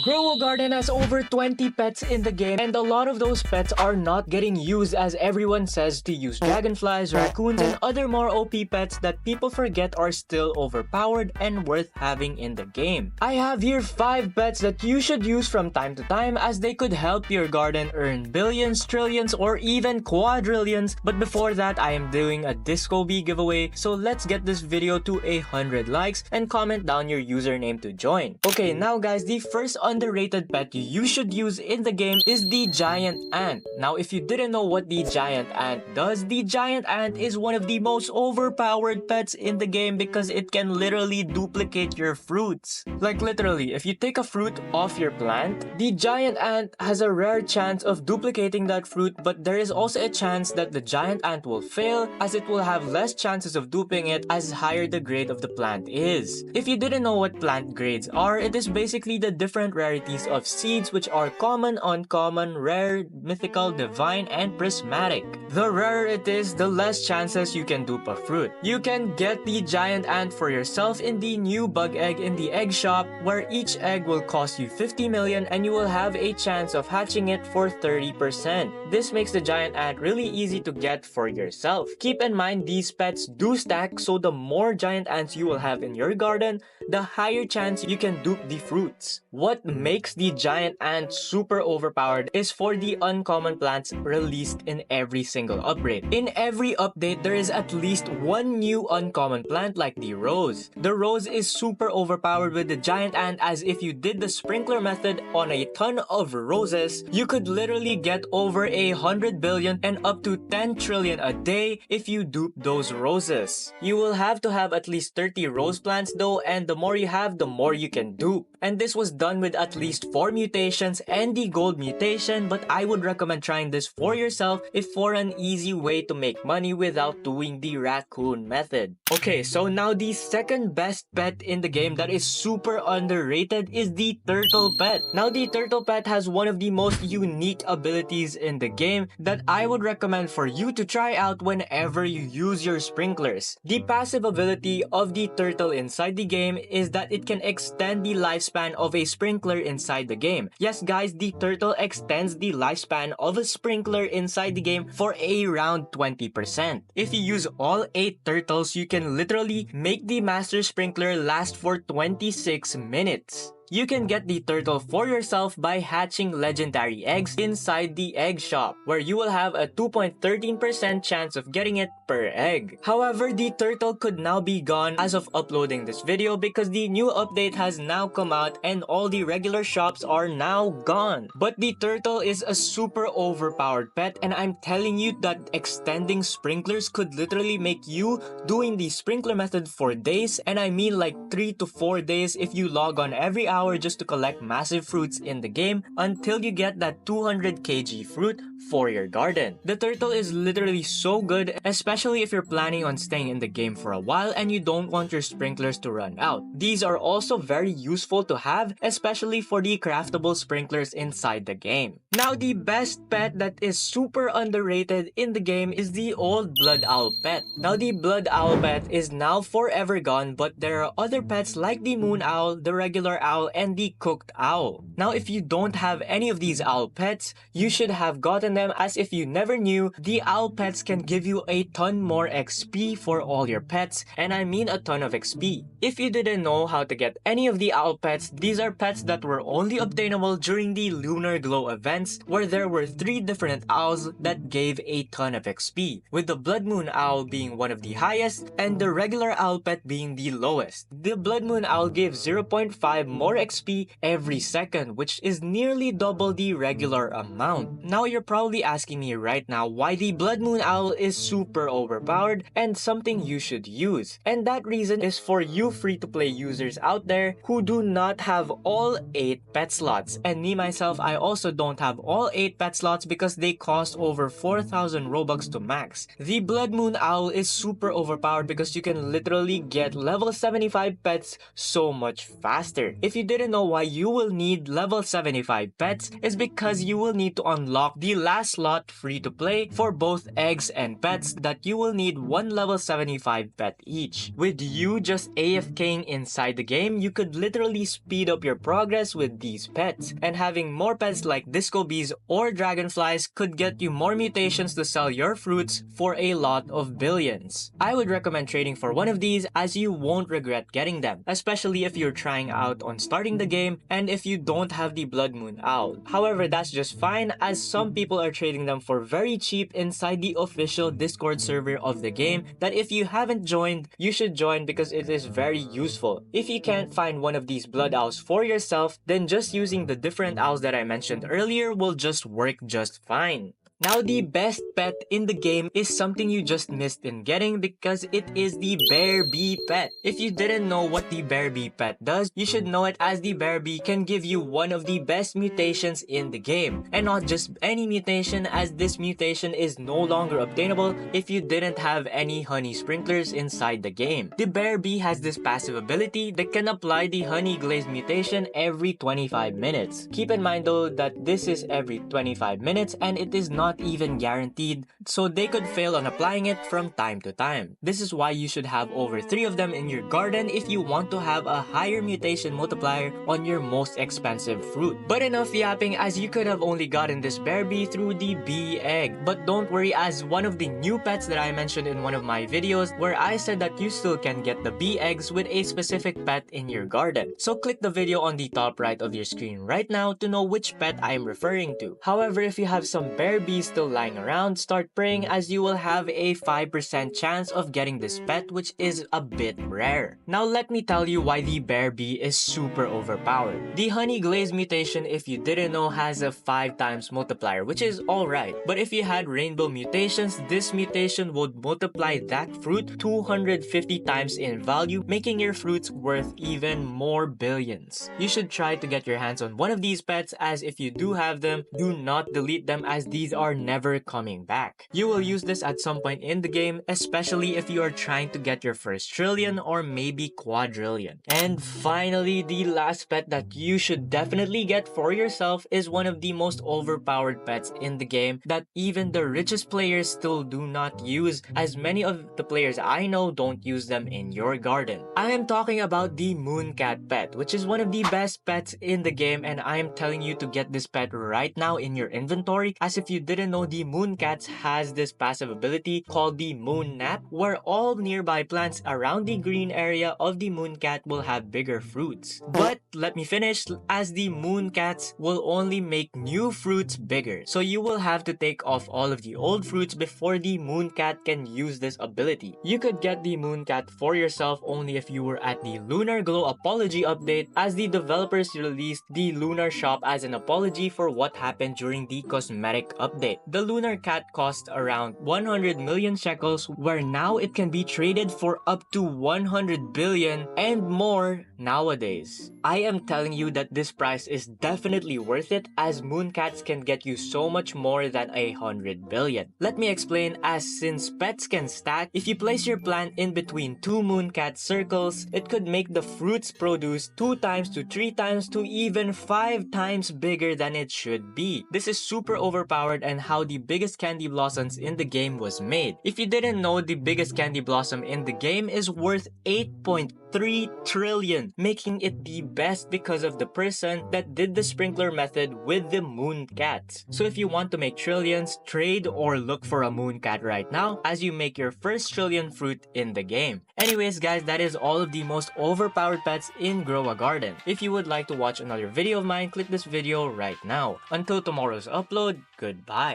Grow a Garden has over 20 pets in the game, and a lot of those pets are not getting used as everyone says to use dragonflies, raccoons, and other more OP pets that people forget are still overpowered and worth having in the game. I have here 5 pets that you should use from time to time as they could help your garden earn billions, trillions, or even quadrillions. But before that, I am doing a Disco Bee giveaway, so let's get this video to 100 likes and comment down your username to join. Okay, now guys, the first underrated pet you should use in the game is the giant ant. Now, if you didn't know what the giant ant does, the giant ant is one of the most overpowered pets in the game because it can literally duplicate your fruits. Like literally, if you take a fruit off your plant, the giant ant has a rare chance of duplicating that fruit, but there is also a chance that the giant ant will fail as it will have less chances of duping it as higher the grade of the plant is. If you didn't know what plant grades are, it is basically the different rarities of seeds, which are common, uncommon, rare, mythical, divine, and prismatic. The rarer it is, the less chances you can dupe a fruit. You can get the giant ant for yourself in the new bug egg in the egg shop, where each egg will cost you 50 million and you will have a chance of hatching it for 30%. This makes the giant ant really easy to get for yourself. Keep in mind, these pets do stack, so the more giant ants you will have in your garden, the higher chance you can dupe the fruits. What makes the giant ant super overpowered is for the uncommon plants released in every single upgrade. In every update, there is at least one new uncommon plant like the rose. The rose is super overpowered with the giant ant, as if you did the sprinkler method on a ton of roses, you could literally get over 100 billion and up to 10 trillion a day if you dupe those roses. You will have to have at least 30 rose plants though, and the more you have, the more you can dupe. And this was done with at least 4 mutations and the gold mutation, but I would recommend trying this for yourself if for an easy way to make money without doing the raccoon method. Okay, so now the second best pet in the game that is super underrated is the turtle pet. Now, the turtle pet has one of the most unique abilities in the game that I would recommend for you to try out whenever you use your sprinklers. The passive ability of the turtle inside the game is that it can extend the lifespan of a sprinkler inside the game. Yes guys, the turtle extends the lifespan of a sprinkler inside the game for around 20%. If you use all 8 turtles, you can literally make the master sprinkler last for 26 minutes. You can get the turtle for yourself by hatching legendary eggs inside the egg shop, where you will have a 2.13% chance of getting it per egg. However, the turtle could now be gone as of uploading this video because the new update has now come out and all the regular shops are now gone. But the turtle is a super overpowered pet, and I'm telling you that extending sprinklers could literally make you doing the sprinkler method for days, and I mean like 3 to 4 days if you log on every hour just to collect massive fruits in the game until you get that 200 kg fruit for your garden. The turtle is literally so good, especially if you're planning on staying in the game for a while and you don't want your sprinklers to run out. These are also very useful to have, especially for the craftable sprinklers inside the game. Now, the best pet that is super underrated in the game is the old blood owl pet. Now, the blood owl pet is now forever gone, but there are other pets like the moon owl, the regular owl, and the cooked owl. Now, if you don't have any of these owl pets, you should have gotten them, as if you never knew, the owl pets can give you a ton more XP for all your pets, and I mean a ton of XP. If you didn't know how to get any of the owl pets, these are pets that were only obtainable during the Lunar Glow events, where there were 3 different owls that gave a ton of XP, with the blood moon owl being one of the highest and the regular owl pet being the lowest. The blood moon owl gives 0.5 more XP every second, which is nearly double the regular amount. Now, you're probably asking me right now why the blood moon owl is super overpowered and something you should use. And that reason is for you free-to-play users out there who do not have all 8 pet slots. And me myself, I also don't have all 8 pet slots because they cost over 4,000 Robux to max. The blood moon owl is super overpowered because you can literally get level 75 pets so much faster. If you didn't know why you will need level 75 pets, is because you will need to unlock the last slot free to play for both eggs and pets that you will need one level 75 pet each. With you just AFKing inside the game, you could literally speed up your progress with these pets, and having more pets like disco bees or dragonflies could get you more mutations to sell your fruits for a lot of billions. I would recommend trading for one of these as you won't regret getting them, especially if you're trying out on starting the game and if you don't have the Blood Moon Owl. However, that's just fine as some people are trading them for very cheap inside the official Discord server of the game that if you haven't joined, you should join because it is very useful. If you can't find one of these blood owls for yourself, then just using the different owls that I mentioned earlier will just work just fine. Now, the best pet in the game is something you just missed in getting because it is the bear bee pet. If you didn't know what the bear bee pet does, you should know it as the bear bee can give you one of the best mutations in the game. And not just any mutation, as this mutation is no longer obtainable if you didn't have any honey sprinklers inside the game. The bear bee has this passive ability that can apply the honey glaze mutation every 25 minutes. Keep in mind though that this is every 25 minutes and it is not even guaranteed, so they could fail on applying it from time to time. This is why you should have over 3 of them in your garden if you want to have a higher mutation multiplier on your most expensive fruit. But enough yapping, as you could have only gotten this bear bee through the bee egg. But don't worry, as one of the new pets that I mentioned in one of my videos where I said that you still can get the bee eggs with a specific pet in your garden. So click the video on the top right of your screen right now to know which pet I am referring to. However, if you have some bear bees still lying around, start praying as you will have a 5% chance of getting this pet, which is a bit rare. Now let me tell you why the bear bee is super overpowered. The honey glaze mutation, if you didn't know, has a 5 times multiplier, which is alright. But if you had rainbow mutations, this mutation would multiply that fruit 250 times in value, making your fruits worth even more billions. You should try to get your hands on one of these pets, as if you do have them, do not delete them as these are never coming back. You will use this at some point in the game, especially if you are trying to get your first trillion or maybe quadrillion. And finally, the last pet that you should definitely get for yourself is one of the most overpowered pets in the game that even the richest players still do not use, as many of the players I know don't use them in your garden. I am talking about the mooncat pet, which is one of the best pets in the game, and I am telling you to get this pet right now in your inventory, as if you didn't know, the mooncats has this passive ability called the moon nap, where all nearby plants around the green area of the mooncat will have bigger fruits. But let me finish, as the mooncats will only make new fruits bigger, so you will have to take off all of the old fruits before the mooncat can use this ability. You could get the mooncat for yourself only if you were at the Lunar Glow apology update, as the developers released the Lunar Shop as an apology for what happened during the cosmetic update. The lunar cat cost around 100 million shekels, where now it can be traded for up to 100 billion and more nowadays. I am telling you that this price is definitely worth it, as mooncats can get you so much more than 100 billion. Let me explain, as since pets can stack, if you place your plant in between 2 mooncat circles, it could make the fruits produce 2 times to 3 times to even 5 times bigger than it should be. This is super overpowered and how the biggest candy blossoms in the game was made. If you didn't know, the biggest candy blossom in the game is worth 8.3 trillion, making it the best because of the person that did the sprinkler method with the moon cats. So if you want to make trillions, trade or look for a moon cat right now as you make your first trillion fruit in the game. Anyways guys, that is all of the most overpowered pets in Grow a Garden. If you would like to watch another video of mine, click this video right now. Until tomorrow's upload, goodbye.